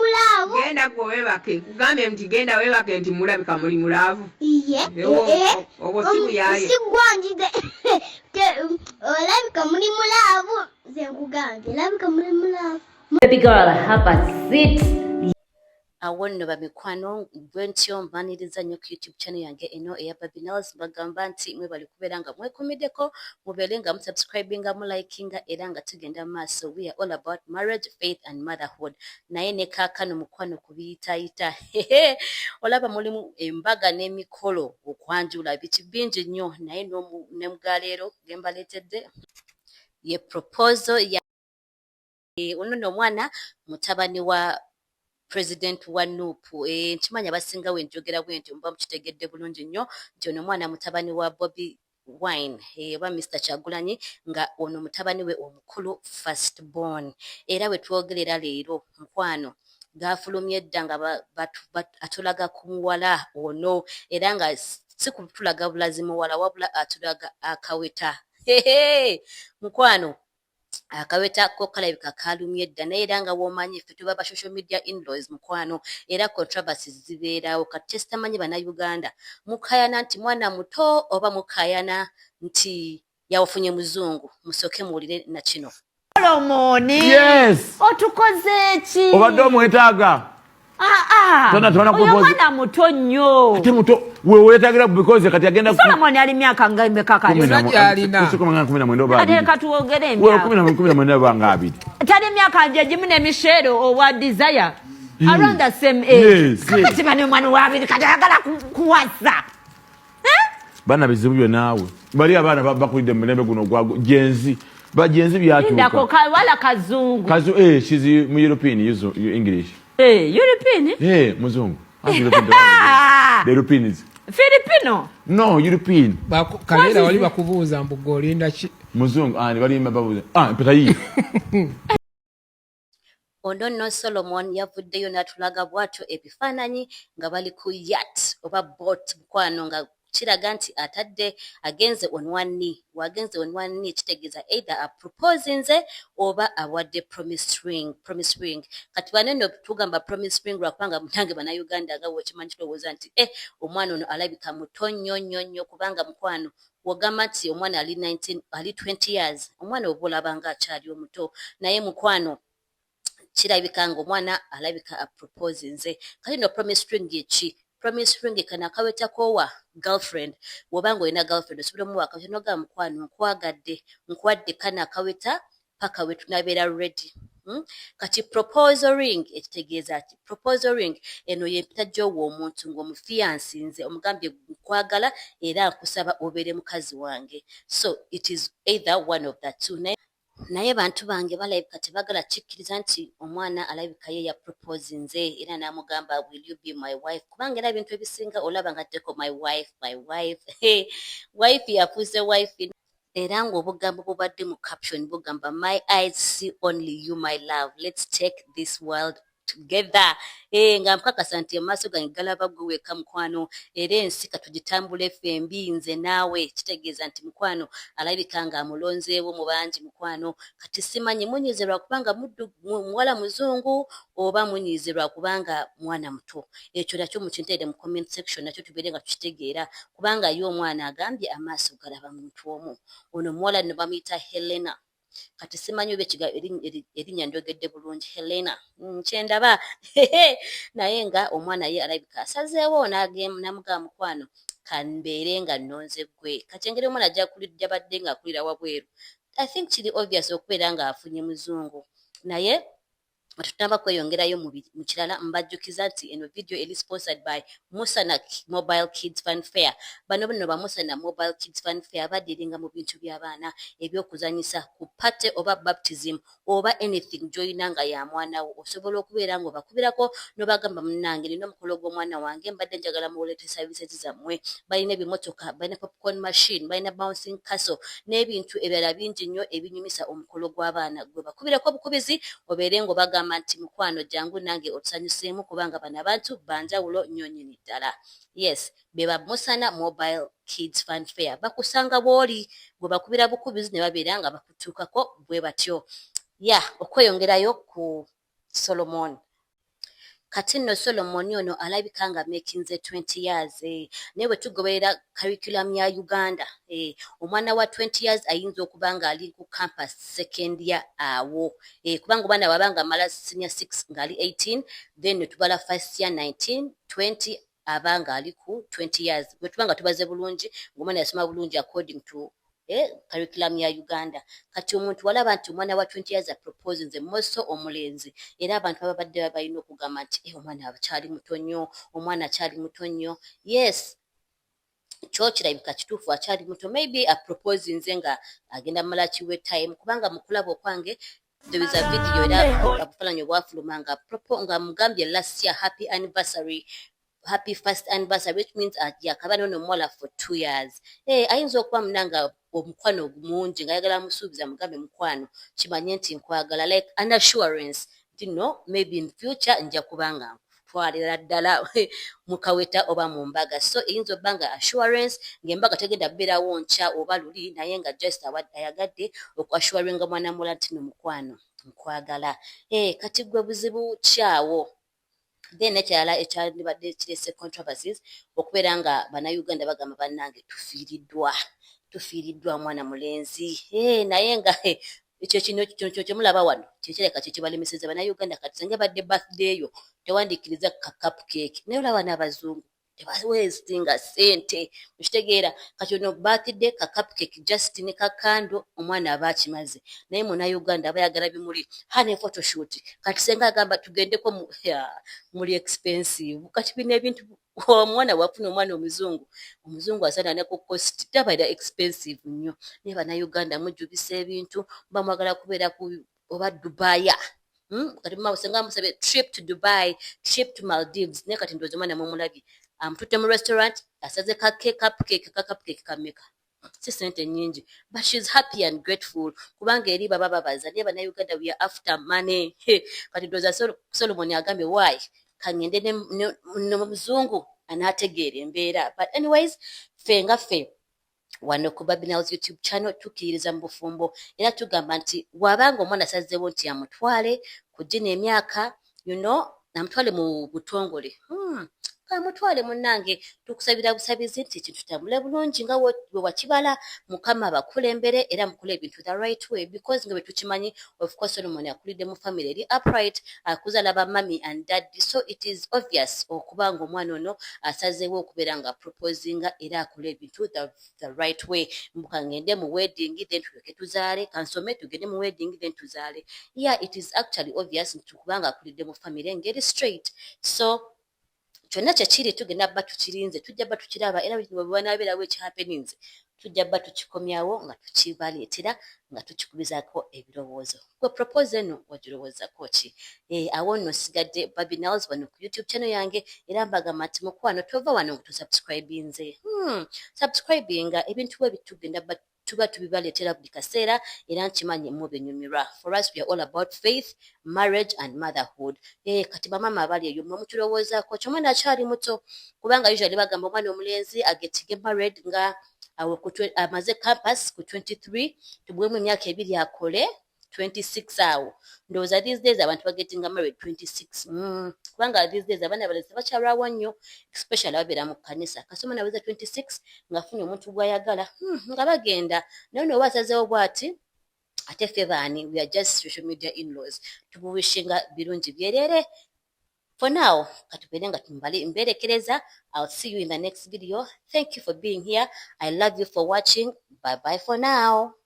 mulaavu. Genda gwe weebake. Kugambye nti genda weebake nti mulabika muli mulaavu. Iye. Obwo si buyaaye. Si gwanjige. Olabika muli mulaavu. Nze nkugambye olabika muli mulaavu. Baby girl, have a seat. Awono bamikwano bwentyo mbaniriza nnyo ku YouTube channel yange eno eya Babinels bagamba nti mwe bali kubeera nga mwekomedeko mubeere nga musubscribinga mulikinga era nga tugenda maaso. We are all about marriage, faith and motherhood. Naye ne kaakano mukwano kubiyitayita olaba mulimu embaga n'emikolo okwanjula biti bingi nnyo naye ne mugaleero gembaleetedde ye proposal ya ono n'omwana mutabani wa President wa Nuupu. Nkimanyi abasinga wenjogera bwentyo mba mukitegedde bulungi nnyo nti ono mwana mutabani wa Bobi Wine oba Mr. Kyagulanyi nga ono mutabani we omukulu first born. Era we twogerera leero mukwano gaafulumye dda nga atulaga ku muwala ono era nga si kutulaga bulazi muwala wabula atulaga akaweta. Mukwano akaweta ko kalabika kalumye dda naye era nga woomanyi ffe tuba ba social media in-laws mukwano era controversies zibeerawo kati tesitamanyi bannayuganda mukayana nti mwana muto oba mukayana nti yawafunye muzungu musooke muwulire na kino. Solomoni, yes, otukoze ki? obadde omwetaaga. Oyo mwana muto nnyo. Ate muto wewe wetagira because kati agenda Solomoni ali myaka ngaimbe kaka. Ate katuogere emyaka. Wewe 10 banga abiri. Tali myaka nje jimu ne Michelle owa Desire. Around the same age. Kati bane mwana wa abiri kati agala kuwasa. Bana bizibu byo nawe. Bali abana bakulide mulembe guno gwa genzi. Ba genzi byatuka. Ndako wala kazungu. She's European, you English. European? Muzungu. The Europeans. Filipino? No, European. Kalera wali bakubuuza mbugo olinda ki? Muzungu, ni bali babuuza. Peta yi. Ono no Solomon yavuddeyo n'atulaga bw'atyo ebifaananyi nga bali ku yacht oba boat mukwano nga kiraga nti atadde agenze on one knee kitegeeza either apropose nze oba awadde promise ring. Kati banene tugamba promise ring lwakubanga mutange bannayuganda nga wekimanyi kirowooza nti omwana ono alabika muto nnyo kubanga mukwano wogamba nti omwana ali 20 years omwana oba olabanga akyali omuto naye mukwano kirabika nga omwana alabika apropose nze. Kati no promise ring eki? Promise ring kana kawetako wa girlfriend wobanga olina girlfriend osobole omuwaaka kinoga mukwano nkwadde kana kaweta paka we tunabeera ready. Kati proposal ring ekitegeeza ati proposal ring eno yempita gy'owa omuntu ng'omufiyansi nze omugambye nkwagala era nkusaba obeere mukazi wange. So it is either one of the two. Naye bantu bange balabika tebagala kikkiriza nti omwana alabika ye ya propose nze era n'amugamba will you be my wife kubanga era ebintu ebisinga olaba nga tteko my wife wife yafuuse wife era ng'obugambo bubadde mu caption bugamba my eyes see only you my love, let's take this world together. Nga mpakasa nti amaaso gange galaba gwe weka mukwano era ensi katugitambula FMB nze naawe kitegeeza nti mukwano alabika nga amulonzeewo mu bangi mukwano kati simanyi munyizirwa kubanga muwala muzungu oba munyizirwa kubanga mwana muto. Ekyo nakyo mukinteere mu comment section nakyo tubeere nga tukitegeera kubanga ye omwana agambye amaaso galaba muntu omu. Ono muwala ne bamuyita Helena. Kati simanyi oba ekiga erinnya njogedde bulungi Helena kyendaba naye nga omwana ye alabika asazeewo namugamba mukwano kambeere nga nnonze gwe kati engeri omwana ajja badde nga akulira wabweru I think kiri obvious okubeera nga afunye muzungu naye tutamba kweyongerayo mu kirala mbajjukiza nti eno video eri sponsored by Musana Mobile Kids Fun Fair. Bano ba Musana Mobile Kids Fun Fair badiringa mu bintu by'abaana ebyokuzanyisa ku party oba baptism oba anything joyina nga ya mwana wo osobola okubeera nga bakubirako n'obagamba munnange nina omukolo gw'omwana wange mbadde njagala muwulete services zammwe. Balina ebimotoka, balina popcorn machine, balina bouncing castle n'ebintu ebirala bingi nnyo ebinyumisa omukolo gw'abaana gwe bakubirako obukubizi obeere ng'obagamba nti mukwano jangu nange otusanyuseemu kubanga bano abantu banjawulo nnyo nnyini ddala. Yes, beba Musana Mobile Kids Fun Fair bakusanga bw'oli gwe bakubira bukubizi ne babeera nga bakutuukako bwe batyo. Okweyongerayo ku Solomon kati nno Solomon ono alabika nga makinze 20 years naye bwe tugoberera curriculum ya Uganda omwana wa 20 years ayinza okuba nga ali ku campus second year awo kubanga omwana wabanga amala senior 6 ng'ali 18 then tubala first year 19 20 abanga ali ku 20 years bwe tubanga tubaze bulungi ng'omwana yasoma bulungi according to curriculum ya Uganda kati omuntu walaba nti omwana wa 20 years apropose nze moso omulenzi era abantu babadde balina okugamba nti omwana akyali muto nnyo omwana akyali muto nnyo yes kyo kirabika kituufu akyali muto maybe apropose nze nga agenda mala kiwe time kubanga mu kulaba okwange there is a video era obufalanyi obwafuluma nga mugambye last year happy first anniversary which means yakaba n'omuwala for 2 years ayinza okuba munanga omukwano ogumungi nga yagala musuubiza mugambe mukwano kimanye nti nkwagala like an assurance nti no maybe in future nja kubanga twalira ddala mukaweta oba mu mbaga so eyinza obba nga assurance ng'embaga tegenda bbeerawo nkya oba luli naye nga just ayagadde okuassuringa mwana mula nti nomukwano nkwagala kati gwe buzibu kyawo then ekirala ekyalibadde kirese controversies okubeera nga bannayuganda bagamba bannange tufiiriddwa mwana mulenzi naye nga ekyo kino kyemulaba wano kyekireka kyekibalemeseza bannayuganda kati singa badde birthday yo tewandiikiriza ka cupcake naye olaba n'abazungu tebaweesinga ssente okitegeera kati ono birthday ka cupcake just ne kakando omwana aba akimaze naye munnayuganda abayagala bimuli ne photoshoot kati senga agamba tugendeko muli expensive kati bino ebintu omwana wafuna omwana omuzungu asana ne ku cost tabaira expensive nnyo naye bannayuganda mujjubisa ebintu mba mwagala kubeera ku oba Dubai kati senga musabe trip to Dubai trip to Maldives naye kati ndowooza omwana mumulabye amututte mu restaurant asaze cupcake kameka si sente nyingi but she's happy and grateful kubanga eri baba babaza naye bannayuganda we are after money kati ndowooza Solomon agambye why kangende n'omuzungu anaategeera embeera but anyways ffe wano ku Babinels YouTube channel tukiririza mu bufumbo era tugamba nti wabanga omwana asazeewo nti amutwale kugina emyaka namutwale mu butongole kamutwale munnange tukusabira busabizi nti ekintu kitambule bulungi nga bwe wakibala mukama abakulembere era mukole ebintu the right way because nga bwe tukimanyi of course Solomon akulidde mu family eri upright akuzala ba mami and daddy so it is obvious okubanga omwana ono asazeewo okubeera nga proposinga era akole ebintu the right way mbuka ngende mu wedding then tuleke tuzaale kansome tugende mu wedding then tuzaale it is actually obvious nti kubanga akulidde mu family ngeri straight so kyonna kyekiri tugenda bba tukirinze tujja bba tukiraba era bwe banabeerawo ekihappenings tujja bba tukikomyawo nga tukibaleetera nga tukikubizaako ebirowoozo gwe propose eno wagirowoozako ki awo nno sigadde Babinels wano ku YouTube channel yange era mbagamba nti mukwano tova wano nga tusubscribinze subscribinga ebintu bwe bitugenda bba tuba tubibaleetera buli kaseera era nkimanyi mubinyumirwa for us we are all about faith marriage and motherhood kati bamama abali eyo mumukirowoozaako kyomwana akyali muto kubanga usually bagamba omwana omulenzi agetige married nga amaze campus ku 23 tubuwemu emyaka 2 akole 26 awo ndowooza these days abantu bagetinga married 26 kubanga these days abaana abalenzi bakyalwawo nnyo especially ababeera mu kanisa kasoma naweza 26 ngaafunye omuntu gwayagala nga bagenda naye noba asazeewo bw'ati ate ffe baani we are just social media in-laws tubuwishinga birungi byerere for now katubeere nga mberekereza I'll see you in the next video. Thank you for being here. I love you for watching. Bye bye for now.